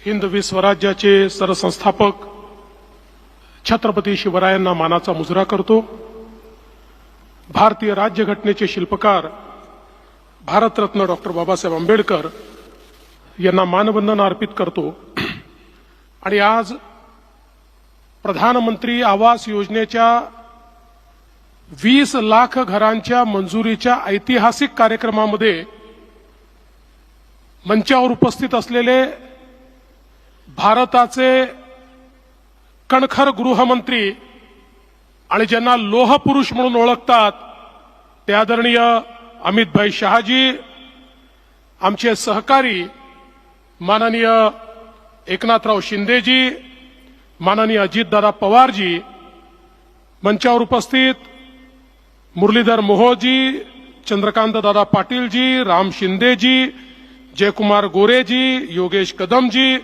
हिंदवी स्वराज्याचे सरसंस्थापक छत्रपती शिवरायांना मानाचा मुजरा करतो। भारतीय राज्यघटनेचे शिल्पकार भारतरत्न डॉक्टर बाबासाहेब आंबेडकर यांना मानवंदना अर्पित करतो। आणि आज प्रधानमंत्री आवास योजनेच्या 20 लाख घरांच्या मंजुरीच्या ऐतिहासिक कार्यक्रमामध्ये मंचावर उपस्थित असलेले भारताचे कणखर गृहमंत्री आणि ज्यांना लोहपुरुष म्हणून ओळखतात ते आदरणीय अमितभाई शहाजी, आमचे सहकारी माननीय एकनाथराव शिंदेजी, माननीय अजितदादा पवारजी, मंचावर उपस्थित मुरलीधर मोहोजी, चंद्रकांतदादा पाटीलजी, राम शिंदेजी, जयकुमार गोरेजी, योगेश कदमजी,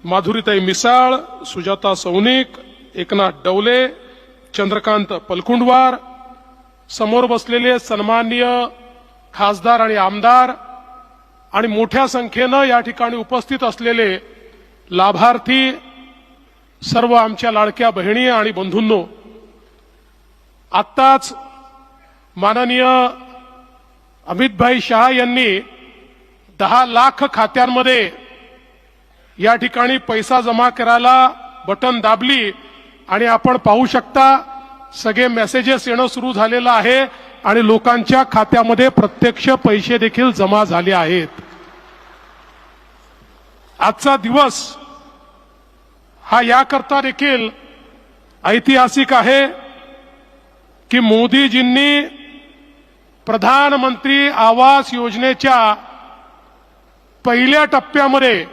माधुरीताई मिसाळ, सुजाता सौनिक, एकनाथ डवले, चंद्रकांत पलकुंडवार, समोर बसलेले सन्माननीय खासदार आणि आमदार आणि मोठ्या संख्येनं या ठिकाणी उपस्थित असलेले लाभार्थी, सर्व आमच्या लाडक्या बहिणी आणि बंधूंनो, आत्ताच माननीय अमितभाई शहा यांनी 10 लाख खात्यांमध्ये या ठिकाणी पैसा जमा करायला बटन दाबली आणि आपण पाहू शकता सगळे मेसेजेस येणं सुरू झालेलं आहे आणि लोकांच्या खात्यामध्ये प्रत्यक्ष पैसे देखील जमा झाले आहेत। आजचा दिवस हा याकरता देखील ऐतिहासिक आहे की मोदीजींनी प्रधानमंत्री आवास योजनेच्या पहिल्या टप्प्यामध्ये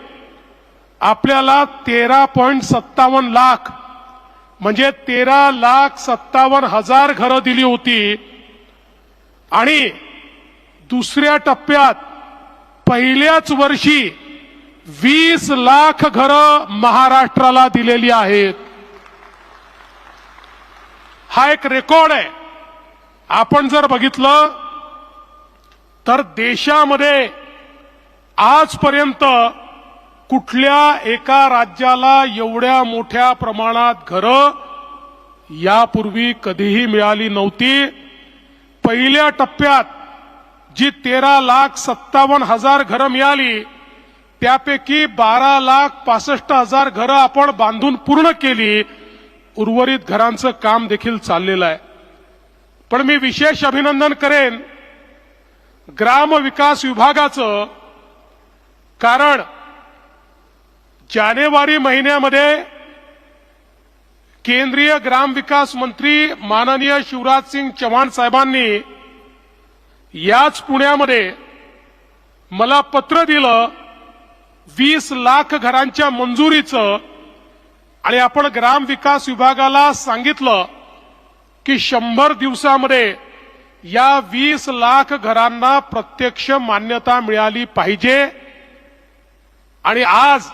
आपल्याला 13.57 लाख म्हणजे 13,57,000 घरं दिली होती आणि दुसऱ्या टप्प्यात पहिल्याच वर्षी 20 लाख घरं महाराष्ट्राला दिलेली आहेत। हा एक रेकॉर्ड आहे। आपण जर बघितलं तर देशामध्ये आजपर्यंत कुठल्या एका राज्याला एवढ्या मोठ्या प्रमाणात घरं यापूर्वी कधीही मिळाली नव्हती। पहिल्या टप्प्यात जी 13,57,000 घरं मिळाली त्यापैकी 12,65,000 घरं आपण बांधून पूर्ण केली, उर्वरित घरांचं काम देखील चाललेलं आहे। पण मी विशेष अभिनंदन करेन ग्राम विकास विभागाचं, कारण जानेवारी महिन्यामध्ये केंद्रीय ग्राम विकास मंत्री माननीय शिवराज सिंग चौहान साहेबांनी याच पुण्यामध्ये मला पत्र दिलं 20 लाख घरांच्या मंजुरीचं आणि आपण ग्राम विकास विभागाला सांगितलं की 100 दिवसामध्ये या 20 लाख घरांना प्रत्यक्ष मान्यता मिळाली पाहिजे। आणि आज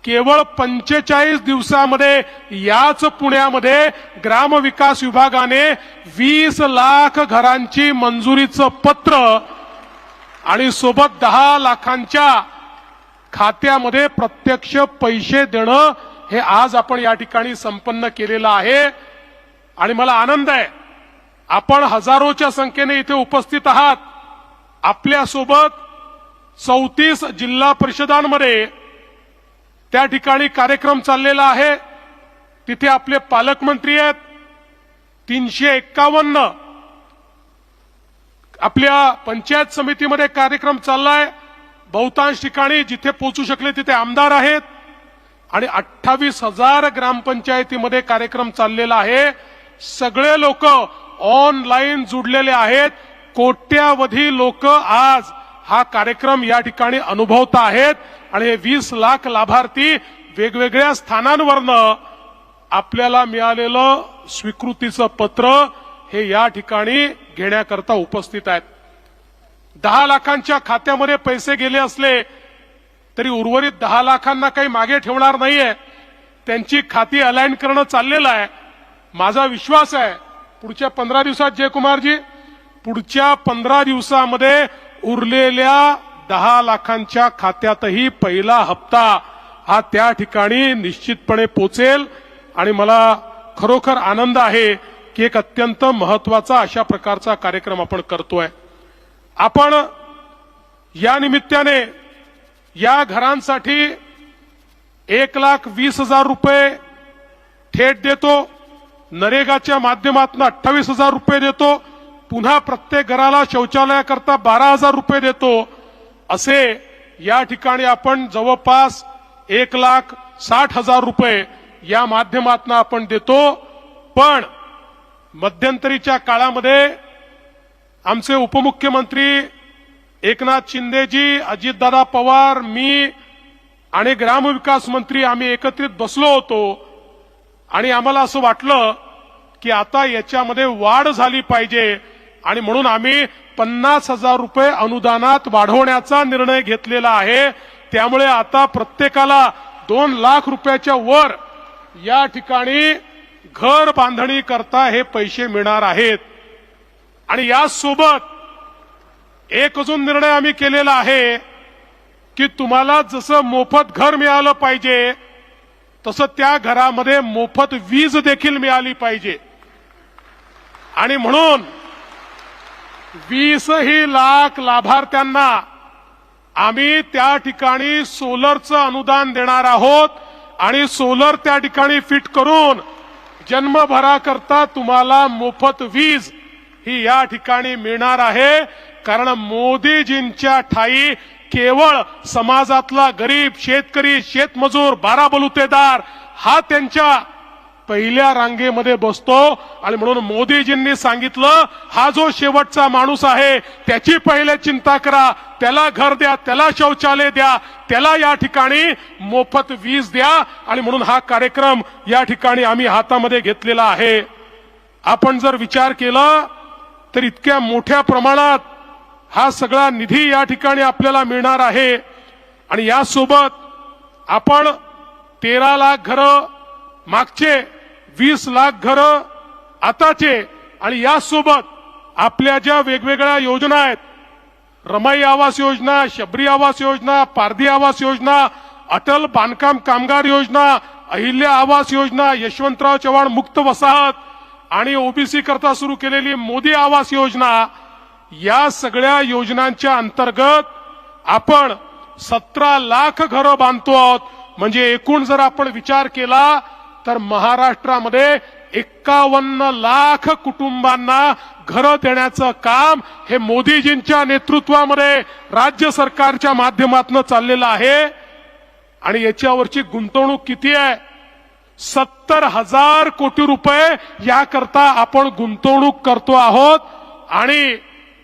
केवळ 45 दिवसामध्ये याच पुण्यामध्ये ग्रामविकास विभागाने 20 लाख घरांची मंजुरीचं पत्र आणि सोबत 10 लाखांच्या खात्यामध्ये प्रत्यक्ष पैसे देणं हे आज आपण या ठिकाणी संपन्न केलेलं आहे। आणि मला आनंद आहे आपण हजारोच्या संख्येने इथे उपस्थित आहात। आपल्यासोबत 34 जिल्हा परिषदांमध्ये त्या ठिकाणी कार्यक्रम चाललेला आहे। तिथे आपले पालकमंत्री आहेत। 351 आपल्या पंचायत समितीमध्ये कार्यक्रम चाललाय। बहुतांश ठिकाणी जिथे पोहोचू शकले तिथे आमदार आहेत आणि 28,000 ग्रामपंचायतीमध्ये कार्यक्रम चाललेला आहे। सगळे लोक ऑनलाईन जुडलेले आहेत। कोट्यावधी लोक आज हा कार्यक्रम या ठिकाणी अनुभवत आहेत आणि हे 20 लाख लाभार्थी वेगवेगळ्या स्थानांवरनं आपल्याला मिळालेलं स्वीकृतीचं पत्र हे या ठिकाणी घेण्याकरता उपस्थित आहेत। 10 लाखांच्या खात्यामध्ये पैसे गेले असले तरी उर्वरित 10 लाखांना काही मागे ठेवणार नाहीये। त्यांची खाती अलाइन करणं चाललेलं आहे। माझा विश्वास आहे पुढच्या 15 दिवसात जयकुमारजी, पुढच्या 15 दिवसामध्ये उरलेल्या 10 लाखांच्या खात्यातही पहिला हप्ता हा त्या ठिकाणी निश्चितपणे पोचेल आणि मला खरोखर आनंद आहे की एक अत्यंत महत्वाचा अशा प्रकारचा कार्यक्रम आपण करतोय। आपण या निमित्ताने या घरांसाठी 1,20,000 रुपये थेट देतो, नरेगाच्या माध्यमातून 28,000 रुपये देतो, पुन्हा प्रत्येक घराला शौचालयाकरता 12,000 रुपये देतो, असे या ठिकाणी आपण जवळपास 1,60,000 रुपये या माध्यमातून आपण देतो। पण मध्यंतरीच्या काळामध्ये आमचे उपमुख्यमंत्री एकनाथ शिंदेजी, अजितदादा पवार, मी आणि ग्रामविकास मंत्री आम्ही एकत्रित बसलो होतो आणि आम्हाला असं वाटलं की आता याच्यामध्ये वाढ झाली पाहिजे आणि म्हणून आम्ही 50,000 रुपये अनुदानात वाढवण्याचा निर्णय घेतलेला आहे। त्यामुळे आता प्रत्येकाला 2 लाख रुपयाच्या वर या ठिकाणी घर बांधणी करता हे पैसे मिळणार आहेत। आणि यासोबत एक अजून निर्णय आम्ही केलेला आहे की तुम्हाला जसं मोफत घर मिळालं पाहिजे तसं त्या घरामध्ये मोफत वीज देखील मिळाली पाहिजे आणि म्हणून 20 लाख लाभार्थ्यांना आम्ही त्या ठिकाणी सोलरचं अनुदान देणार आहोत आणि सोलर त्या ठिकाणी फिट करून जन्मभराकरता तुम्हाला मोफत वीज ही या ठिकाणी मिळणार आहे। कारण मोदीजींच्या ठाई केवळ समाजातला गरीब शेतकरी, शेतमजूर, बारा बलुतेदार हा त्यांच्या पहिल्या रांगेमध्ये बसतो आणि म्हणून मोदीजींनी सांगितलं हा जो शेवटचा माणूस आहे त्याची पहिले चिंता करा, त्याला घर द्या, त्याला शौचालय द्या, त्याला या ठिकाणी मोफत वीज द्या आणि म्हणून हा कार्यक्रम या ठिकाणी आम्ही हातामध्ये घेतलेला आहे। आपण जर विचार केला तर इतक्या मोठ्या प्रमाणात हा सगळा निधी या ठिकाणी आपल्याला मिळणार आहे आणि यासोबत आपण 13 लाख घरं, मागचे 20 लाख घरं आताचे आणि यासोबत आपल्या ज्या वेगवेगळ्या योजना आहेत, रमाई आवास योजना, शबरी आवास योजना, पारधी आवास योजना, अटल बांधकाम कामगार योजना, अहिल्या आवास योजना, यशवंतराव चव्हाण मुक्त वसाहत आणि ओबीसी करता सुरू केलेली मोदी आवास योजना, या सगळ्या योजनांच्या अंतर्गत आपण 17 लाख घरं बांधतो आहोत। म्हणजे एकूण जर आपण विचार केला तर महाराष्ट्रामध्ये 51 लाख कुटुंबांना घरं देण्याचं काम हे मोदीजींच्या नेतृत्वामध्ये राज्य सरकारच्या माध्यमातून चाललेलं आहे। आणि याच्यावरची गुंतवणूक किती आहे? 70,000 कोटी रुपये याकरता आपण गुंतवणूक करतो आहोत आणि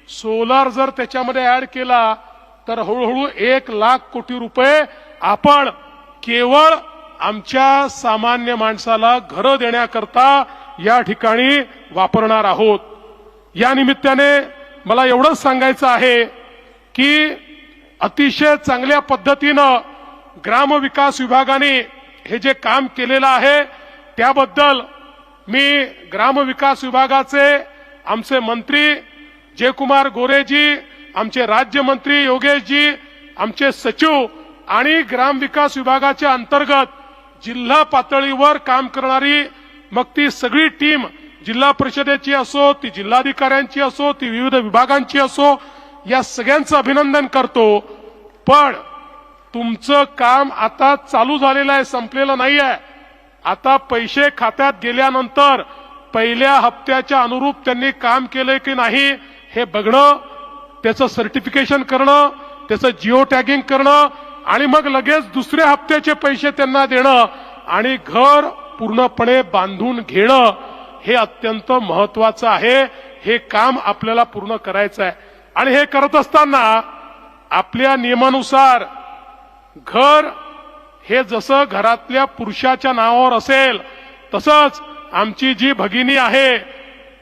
सोलार जर त्याच्यामध्ये ऍड केला तर हळूहळू 1 लाख कोटी रुपये आपण केवळ आमच्या सामान्य माणसाला घरं देण्याकरता या ठिकाणी वापरणार आहोत। या निमित्ताने मला एवढंच सांगायचं आहे की अतिशय चांगल्या पद्धतीनं ग्रामविकास विभागाने हे जे काम केलेलं आहे त्याबद्दल मी ग्रामविकास विभागाचे आमचे मंत्री जयकुमार गोरेजी, आमचे राज्यमंत्री योगेशजी, आमचे सचिव आणि ग्रामविकास विभागाच्या अंतर्गत जिल्हा पातळीवर काम करणारी मग ती सगळी टीम, जिल्हा परिषदेची असो, ती जिल्हाधिकाऱ्यांची असो, ती विविध विभागांची असो, या सगळ्यांचं अभिनंदन करतो। पण तुमचं काम आता चालू झालेलं आहे, संपलेलं नाहीये। आता पैसे खात्यात गेल्यानंतर पहिल्या हप्त्याच्या अनुरूप त्यांनी काम केलंय की नाही हे बघणं, त्याचं सर्टिफिकेशन करणं, त्याचं जिओ टॅगिंग करणं आणि मग लगेच दुसऱ्या हप्त्याचे पैसे त्यांना देणं आणि घर पूर्णपणे बांधून घेणं हे अत्यंत महत्वाचं आहे। हे काम आपल्याला पूर्ण करायचं आहे आणि हे करत असताना आपल्या नियमानुसार घर हे जसं घरातल्या पुरुषाच्या नावावर असेल तसंच आमची जी भगिनी आहे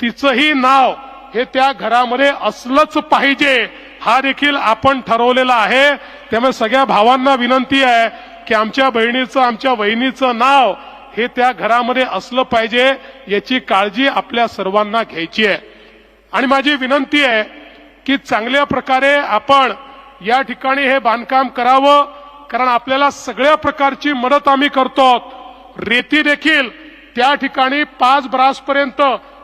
तिचंही नाव हे त्या घरामध्ये असलंच पाहिजे, हा देखील आपण ठरवलेला आहे। त्यामुळे सगळ्या भावांना विनंती आहे की आमच्या बहिणीचं, आमच्या वहिनीचं नाव हे त्या घरामध्ये असलं पाहिजे, याची काळजी आपल्या सर्वांना घ्यायची आहे। आणि माझी विनंती आहे की चांगल्या प्रकारे आपण या ठिकाणी हे बांधकाम करावं कारण आपल्याला सगळ्या प्रकारची मदत आम्ही करतो। रेती देखील त्या ठिकाणी 5 ब्रासपर्यंत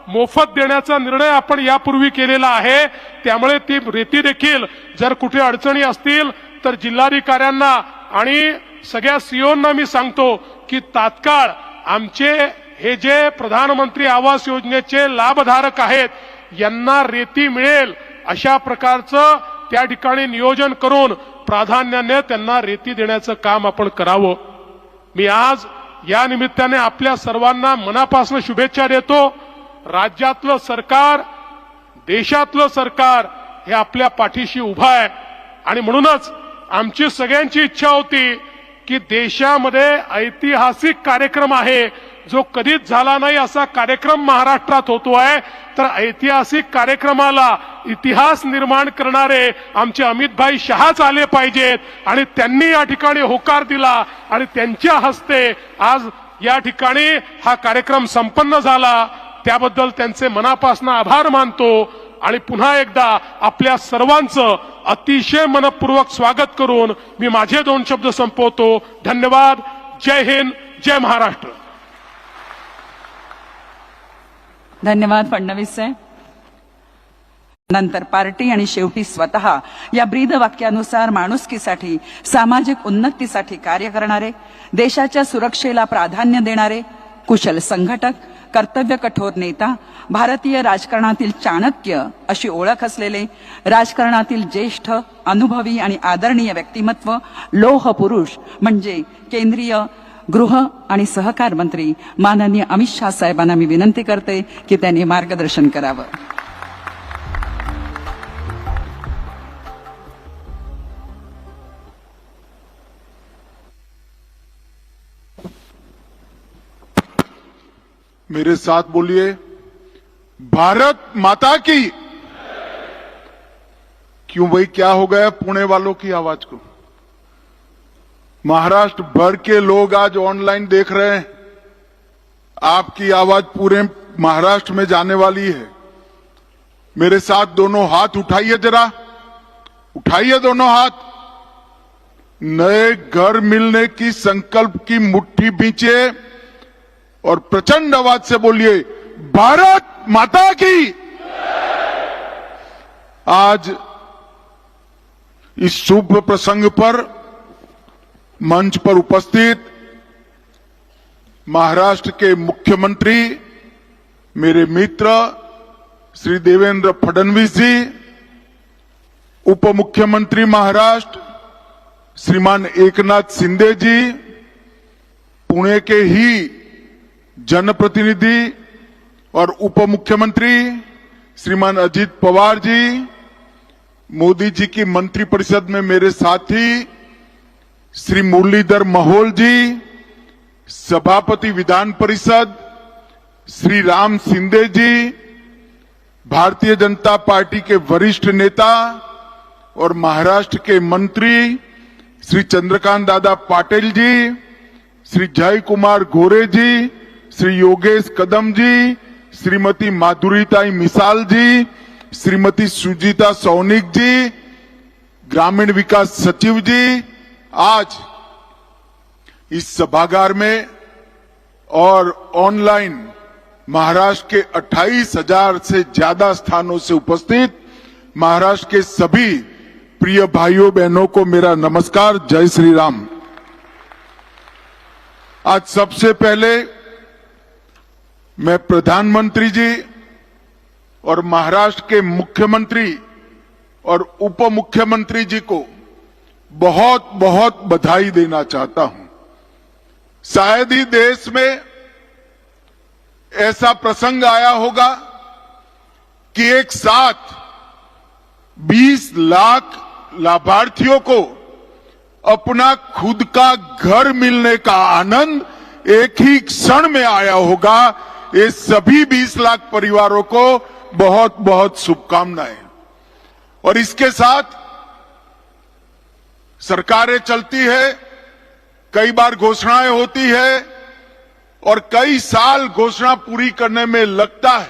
मोफत देण्याचा निर्णय आपण यापूर्वी केलेला आहे। त्यामुळे ती रेती देखील जर कुठे अडचणी असतील तर जिल्हाधिकाऱ्यांना आणि सगळ्या सीओंना मी सांगतो की तात्काळ आमचे हे जे प्रधानमंत्री आवास योजनेचे लाभधारक आहेत यांना रेती मिळेल अशा प्रकारचं त्या ठिकाणी नियोजन करून प्राधान्याने त्यांना रेती देण्याचं काम आपण करावं। मी आज या निमित्ताने आपल्या सर्वांना मनापासून शुभेच्छा देतो। राज्यातलं सरकार, देशातलं सरकार हे आपल्या पाठीशी उभं आहे आणि म्हणूनच आमची सगळ्यांची इच्छा होती की देशामध्ये ऐतिहासिक कार्यक्रम आहे जो कधीच झाला नाही असा कार्यक्रम महाराष्ट्रात होतोय। तर ऐतिहासिक कार्यक्रमाला इतिहास निर्माण करणारे आमचे अमितभाई शहाच आले पाहिजेत आणि त्यांनी या ठिकाणी होकार दिला आणि त्यांच्या हस्ते आज या ठिकाणी हा कार्यक्रम संपन्न झाला। त्याबद्दल त्यांचे मनापासून आभार मानतो आणि पुन्हा एकदा आपल्या सर्वांचं अतिशय मनपूर्वक स्वागत करून मी माझे 2 शब्द संपवतो। धन्यवाद। जय हिंद, जय महाराष्ट्र। धन्यवाद फडणवीस साहेब। नंतर पार्टी आणि शेवटी स्वतः या ब्रीद वाक्यानुसार माणुसकीसाठी, सामाजिक उन्नतीसाठी कार्य करणारे, देशाच्या सुरक्षेला प्राधान्य देणारे कुशल संघटक, कर्तव्य कठोर नेता, भारतीय राजकारणातील चाणक्य अशी ओळख असलेले, राजकारणातील ज्येष्ठ, अनुभवी आणि आदरणीय व्यक्तिमत्व, लोह पुरुष म्हणजे केंद्रीय गृह आणि सहकार मंत्री माननीय अमित शाह साहेबांना मी विनंती करते की त्यांनी मार्गदर्शन करावं। मेरे साथ बोलिए, भारत माता की। क्यों भाई, क्या हो गया पुणे वालों की आवाज को? महाराष्ट्र भर के लोग आज ऑनलाइन देख रहे हैं। आपकी आवाज पूरे महाराष्ट्र में जाने वाली है। मेरे साथ दोनों हाथ उठाइए, जरा उठाइए दोनों हाथ। नए घर मिलने की संकल्प की मुट्ठी बींचे और प्रचंड आवाज से बोलिए, भारत माता की। आज इस शुभ प्रसंग पर मंच पर उपस्थित महाराष्ट्र के मुख्यमंत्री, मेरे मित्र श्री देवेंद्र फडणवीस जी, उप मुख्यमंत्री महाराष्ट्र श्रीमान एकनाथ शिंदे जी, पुणे के ही जनप्रतिनिधि और उप मुख्यमंत्री श्रीमान अजित पवार जी, मोदी जी की मंत्रिपरिषद में मेरे साथी श्री मुरलीधर महल जी, सभापति विधान परिषद श्री राम शिंदे जी, भारतीय जनता पार्टी के वरिष्ठ नेता और महाराष्ट्र के मंत्री श्री चंद्रकांत दादा पाटिल जी, श्री जय कुमार गोरे जी, श्री योगेश कदम जी, श्रीमती माधुरीताई मिसाल जी, श्रीमती सुजीता सौनिक जी, ग्रामीण विकास सचिव जी, आज इस सभागार में और ऑनलाइन महाराष्ट्र के 28,000 से ज्यादा स्थानों से उपस्थित महाराष्ट्र के सभी प्रिय भाइयों बहनों को मेरा नमस्कार। जय श्री राम। आज सबसे पहले मैं प्रधानमंत्री जी और महाराष्ट्र के मुख्यमंत्री और उप मुख्यमंत्री जी को बहुत बहुत बधाई देना चाहता हूं। शायद ही देश में ऐसा प्रसंग आया होगा कि एक साथ 20 लाख लाभार्थियों को अपना खुद का घर मिलने का आनंद एक ही क्षण में आया होगा। ये सभी 20 लाख परिवारों को बहुत बहुत शुभकामनाएं। और इसके साथ सरकारें चलती है, कई बार घोषणाएं होती है और कई साल घोषणा पूरी करने में लगता है,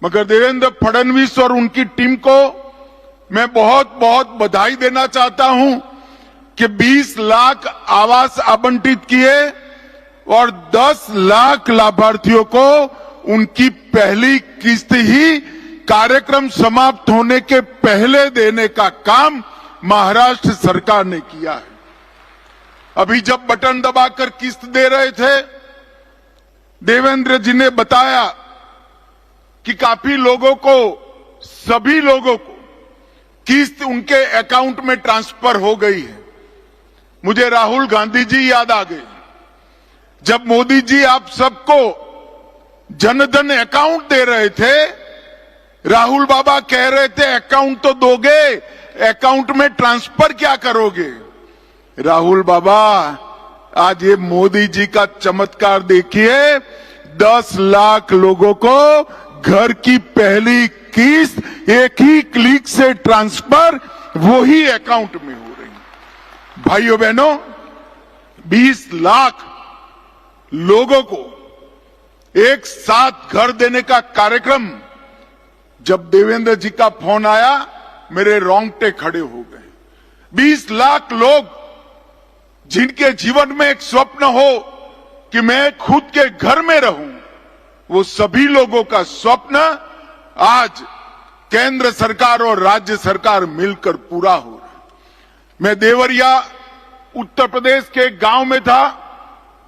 मगर देवेंद्र फडणवीस और उनकी टीम को मैं बहुत बहुत बधाई देना चाहता हूं कि 20 लाख आवास आवंटित किए और 10 लाख लाभार्थियों को उनकी पहली किस्त ही कार्यक्रम समाप्त होने के पहले देने का काम महाराष्ट्र सरकार ने किया है। अभी जब बटन दबाकर किस्त दे रहे थे, देवेंद्र जी ने बताया कि काफी लोगों को, सभी लोगों को किस्त उनके अकाउंट में ट्रांसफर हो गई है। मुझे राहुल गांधी जी याद आ गए। जब मोदी जी आप सबको जनधन अकाउंट दे रहे थे, राहुल बाबा कह रहे थे अकाउंट तो दोगे, अकाउंट में ट्रांसफर क्या करोगे? राहुल बाबा, आज ये मोदी जी का चमत्कार देखिए, 10 लाख लोगों को घर की पहली किस्त एक ही क्लिक से ट्रांसफर वो ही अकाउंट में हो रही है। भाइयों बहनों, 20 लाख लोगों को एक साथ घर देने का कार्यक्रम, जब देवेंद्र जी का फोन आया मेरे रोंगटे खड़े हो गए। 20 लाख लोग जिनके जीवन में एक स्वप्न हो कि मैं खुद के घर में रहूं, वो सभी लोगों का स्वप्न आज केंद्र सरकार और राज्य सरकार मिलकर पूरा हो रहा है। मैं देवरिया उत्तर प्रदेश के एक गांव में था।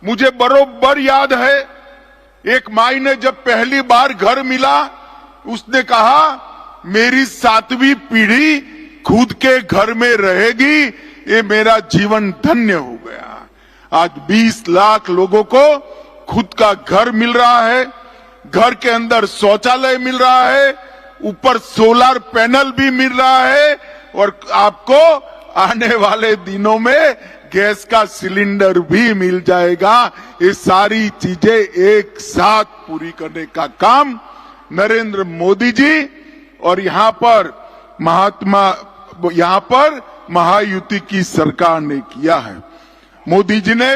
मुझे बरोबर याद है, एक माई ने जब पहली बार घर मिला, उसने कहा मेरी 7वीं पीढ़ी खुद के घर में रहेगी, ये मेरा जीवन धन्य हो गया। आज 20 लाख लोगों को खुद का घर मिल रहा है, घर के अंदर शौचालय मिल रहा है, ऊपर सोलर पैनल भी मिल रहा है और आपको आने वाले दिनों में गैस का सिलेंडर भी मिल जाएगा। ये सारी चीजें एक साथ पूरी करने का काम नरेंद्र मोदी जी और यहां पर महायुति की सरकार ने किया है। मोदी जी ने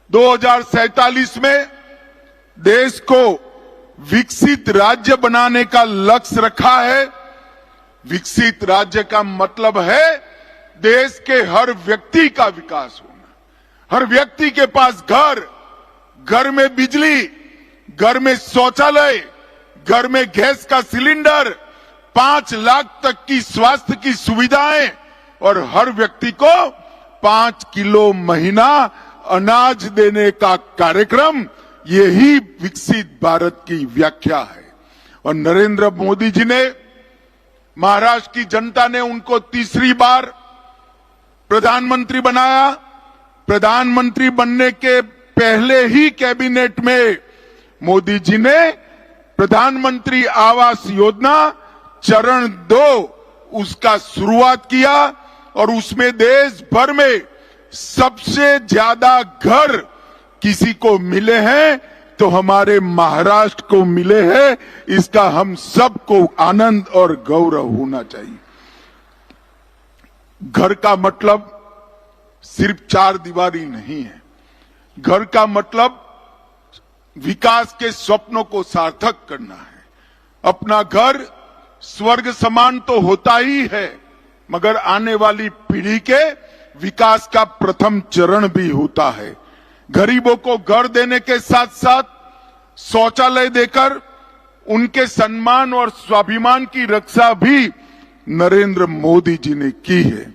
2047 में देश को विकसित राज्य बनाने का लक्ष्य रखा है। विकसित राज्य का मतलब है देश के हर व्यक्ति का विकास होना, हर व्यक्ति के पास घर, घर में बिजली, घर में शौचालय, घर में गैस का सिलेंडर, 5 लाख तक की स्वास्थ्य की सुविधाएं और हर व्यक्ति को 5 किलो महीना अनाज देने का कार्यक्रम, यही विकसित भारत की व्याख्या है। और नरेंद्र मोदी जी ने, महाराष्ट्र की जनता ने उनको तीसरी बार प्रधानमंत्री बनाया। प्रधानमंत्री बनने के पहले ही कैबिनेट में मोदी जी ने प्रधानमंत्री आवास योजना चरण 2 उसका शुरुआत किया और उसमें देश भर में सबसे ज्यादा घर किसी को मिले हैं तो हमारे महाराष्ट्र को मिले हैं। इसका हम सबको आनंद और गौरव होना चाहिए। घर का मतलब सिर्फ 4 दीवारी नहीं है। घर का मतलब विकास के स्वप्नों को सार्थक करना है। अपना घर स्वर्ग समान तो होता ही है, मगर आने वाली पीढ़ी के विकास का प्रथम चरण भी होता है। गरीबों को घर देने के साथ साथ शौचालय देकर उनके सम्मान और स्वाभिमान की रक्षा भी नरेंद्र मोदी जी ने की है।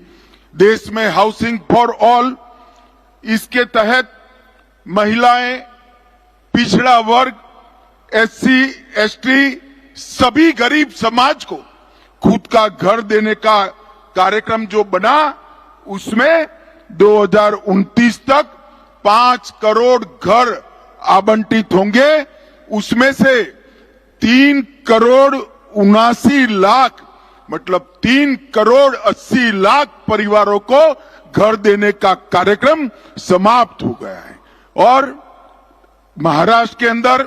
देश में हाउसिंग फॉर ऑल, इसके तहत महिलाएं, पिछड़ा वर्ग, SC, ST, सभी गरीब समाज को खुद का घर देने का कार्यक्रम जो बना, उसमें 2029 तक 5 करोड़ घर आवंटित होंगे। उसमें से 3 करोड़ 79 लाख, मतलब 3 करोड़ 80 लाख परिवारों को घर देने का कार्यक्रम समाप्त हो गया है। और महाराष्ट्र के अंदर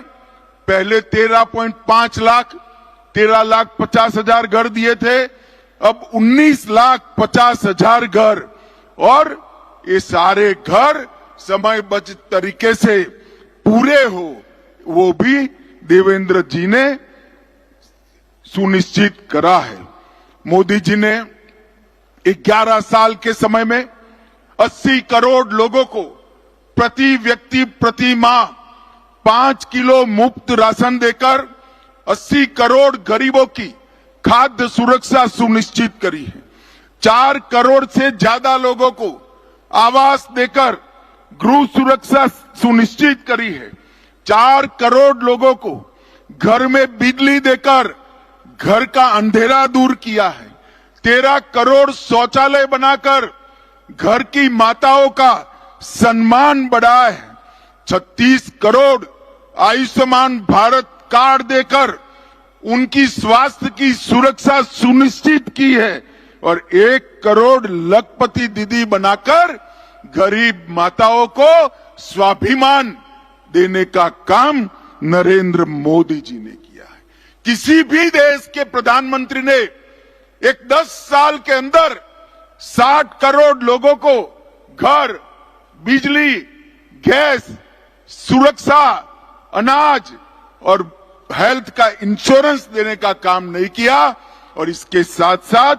पहले 13.5 लाख, 13,50,000 घर दिए थे, अब 19,50,000 घर। और ये सारे घर समयबद्ध तरीके से पूरे हो, वो भी देवेंद्र जी ने सुनिश्चित करा है। मोदी जी ने 11 साल के समय में 80 करोड़ लोगों को प्रति व्यक्ति प्रति माह 5 किलो मुफ्त राशन देकर 80 करोड़ गरीबों की खाद्य सुरक्षा सुनिश्चित करी है। 4 करोड़ से ज्यादा लोगों को आवास देकर गृह सुरक्षा सुनिश्चित करी है। 4 करोड़ लोगों को घर में बिजली देकर घर का अंधेरा दूर किया है। 13 करोड़ शौचालय बनाकर घर की माताओं का सम्मान बढ़ाया है। 36 करोड़ आयुष्मान भारत कार्ड देकर उनकी स्वास्थ्य की सुरक्षा सुनिश्चित की है और 1 करोड़ लखपति दीदी बनाकर गरीब माताओं को स्वाभिमान देने का काम नरेंद्र मोदी जी ने किया है। किसी भी देश के प्रधानमंत्री ने एक 10 साल के अंदर 60 करोड़ लोगों को घर, बिजली, गैस, सुरक्षा, अनाज और हेल्थ का इंश्योरेंस देने का काम नहीं किया और इसके साथ साथ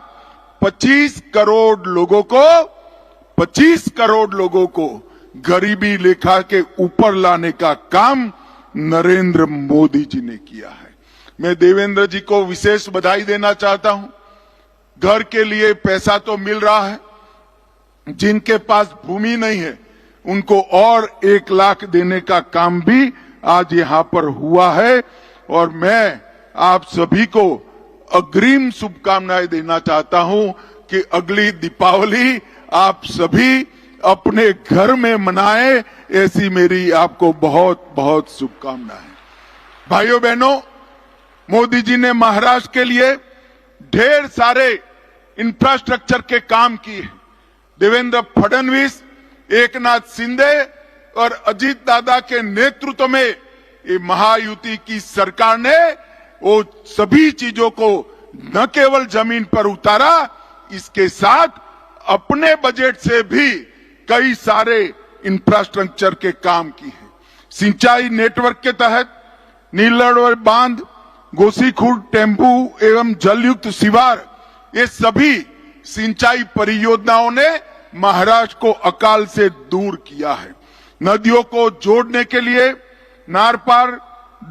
25 करोड़ लोगों को गरीबी रेखा के ऊपर लाने का काम नरेंद्र मोदी जी ने किया है। मैं देवेंद्र जी को विशेष बधाई देना चाहता हूं। घर के लिए पैसा तो मिल रहा है, जिनके पास भूमि नहीं है उनको और 1 लाख देने का काम भी आज यहां पर हुआ है और मैं आप सभी को अग्रिम शुभकामनाएं देना चाहता हूं कि अगली दीपावली आप सभी अपने घर में मनाएं, ऐसी मेरी आपको बहुत बहुत शुभकामनाएं। भाइयों बहनों, मोदी जी ने महाराष्ट्र के लिए ढेर सारे इंफ्रास्ट्रक्चर के काम किए। देवेंद्र फडणवीस, एकनाथ शिंदे और अजीत दादा के नेतृत्व में ये महायुति की सरकार ने वो सभी चीजों को न केवल जमीन पर उतारा, इसके साथ अपने बजट से भी कई सारे इंफ्रास्ट्रक्चर के काम किए हैं। सिंचाई नेटवर्क के तहत नीलड़ बांध, गोसीखुर्द टेम्पू एवं जलयुक्त शिवार, ये सभी सिंचाई परियोजनाओं ने महाराष्ट्र को अकाल से दूर किया है। नदियों को जोड़ने के लिए नारपार,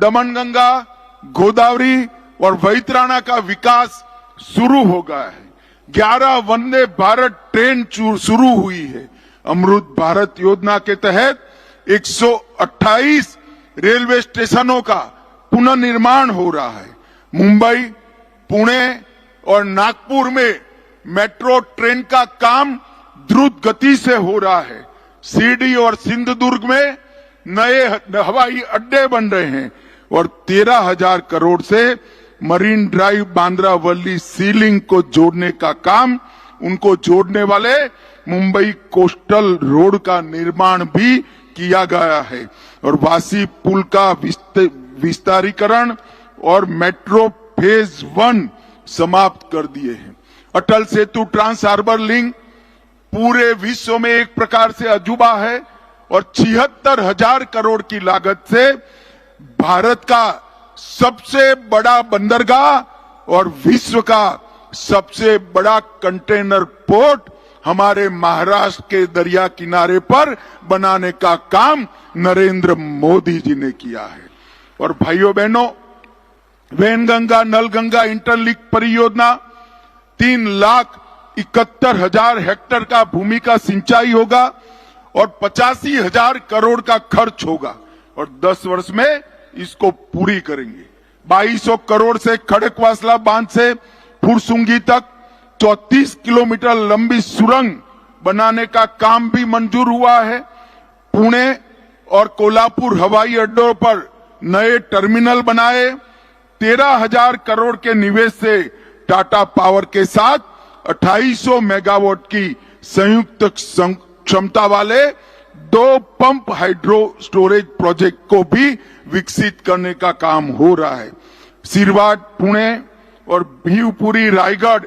दमनगंगा, गोदावरी और वैतरणा का विकास शुरू हो गया है। 11 वंदे भारत ट्रेन शुरू हुई है। अमृत भारत योजना के तहत 128 रेलवे स्टेशनों का पुनर्निर्माण हो रहा है। मुंबई, पुणे और नागपुर में मेट्रो ट्रेन का काम द्रुत गति से हो रहा है। शिरडी और सिंधुदुर्ग में नए हवाई अड्डे बन रहे हैं और 13,000 करोड़ से मरीन ड्राइव बांद्रा वर्ली सी लिंक को जोड़ने का काम, उनको जोड़ने वाले मुंबई कोस्टल रोड का निर्माण भी किया गया है और वासी पुल का विस्तारीकरण और मेट्रो फेज 1 समाप्त कर दिए हैं। Atal Setu trans harbour link पूरे विश्व में एक प्रकार से अजूबा है और 76,000 करोड़ की लागत से भारत का सबसे बड़ा बंदरगाह और विश्व का सबसे बड़ा कंटेनर पोर्ट हमारे महाराष्ट्र के दरिया किनारे पर बनाने का काम नरेंद्र मोदी जी ने किया है। और भाइयों बहनों, वैनगंगा नलगंगा इंटरलिंक परियोजना 3,71,000 हेक्टेयर का भूमि का सिंचाई होगा और 85,000 करोड़ का खर्च होगा और 10 वर्ष में इसको पूरी करेंगे। 2200 करोड़ से खड़कवासला बांध से फुरसुंगी तक 34 किलोमीटर लंबी सुरंग बनाने का काम भी मंजूर हुआ है। पुणे और कोल्हापुर हवाई अड्डों पर नए टर्मिनल बनाए। 13,000 करोड़ के निवेश से टाटा पावर के साथ 2800 मेगावाट की संयुक्त क्षमता वाले 2 पंप हाइड्रो स्टोरेज प्रोजेक्ट को भी विकसित करने का काम हो रहा है। सिरवाड, पुणे और भीवपुरी, रायगढ़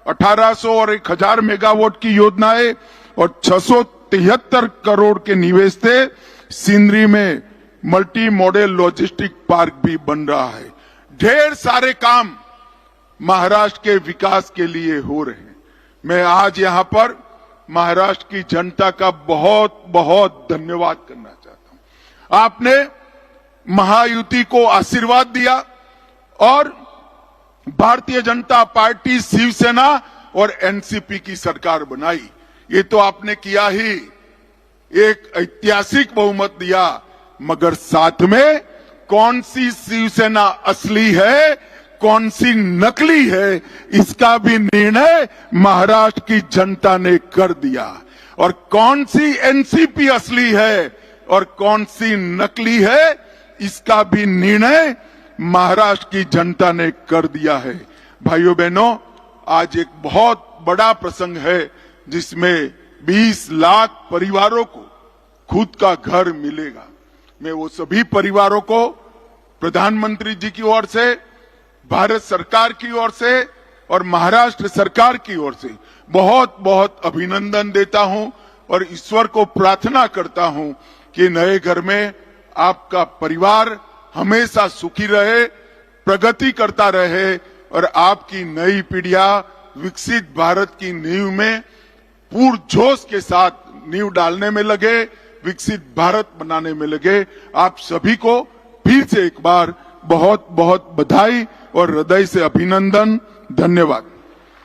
1800 और 1000 मेगावाट की योजनाएं और 673 करोड़ के निवेश से सिंदरी में मल्टी मॉडल लॉजिस्टिक पार्क भी बन रहा है। ढेर सारे काम महाराष्ट्र के विकास के लिए हो रहे हैं। मैं आज यहां पर महाराष्ट्र की जनता का बहुत बहुत धन्यवाद करना चाहता हूं। आपने महायुति को आशीर्वाद दिया और भारतीय जनता पार्टी, शिवसेना और एनसीपी की सरकार बनाई। ये तो आपने किया ही, एक ऐतिहासिक बहुमत दिया, मगर साथ में कौन सी शिवसेना असली है, कौन सी नकली है, इसका भी निर्णय महाराष्ट्र की जनता ने कर दिया। और कौन सी एनसीपी असली है और कौन सी नकली है, इसका भी निर्णय महाराष्ट्र की जनता ने कर दिया है। भाइयों बहनों, आज एक बहुत बड़ा प्रसंग है जिसमें 20 लाख परिवारों को खुद का घर मिलेगा। मैं वो सभी परिवारों को प्रधानमंत्री जी की ओर से, भारत सरकार की ओर से और महाराष्ट्र सरकार की ओर से बहुत बहुत अभिनंदन देता हूं और ईश्वर को प्रार्थना करता हूं कि नए घर में आपका परिवार हमेशा सुखी रहे, प्रगति करता रहे और आपकी नई पीढ़ियां विकसित भारत की नींव में पूरजोश के साथ नींव डालने में लगे, विकसित भारत बनाने में लगे। आप सभी को फिर से एक बार बहुत बहुत बधाई और हृदय से अभिनंदन। धन्यवाद।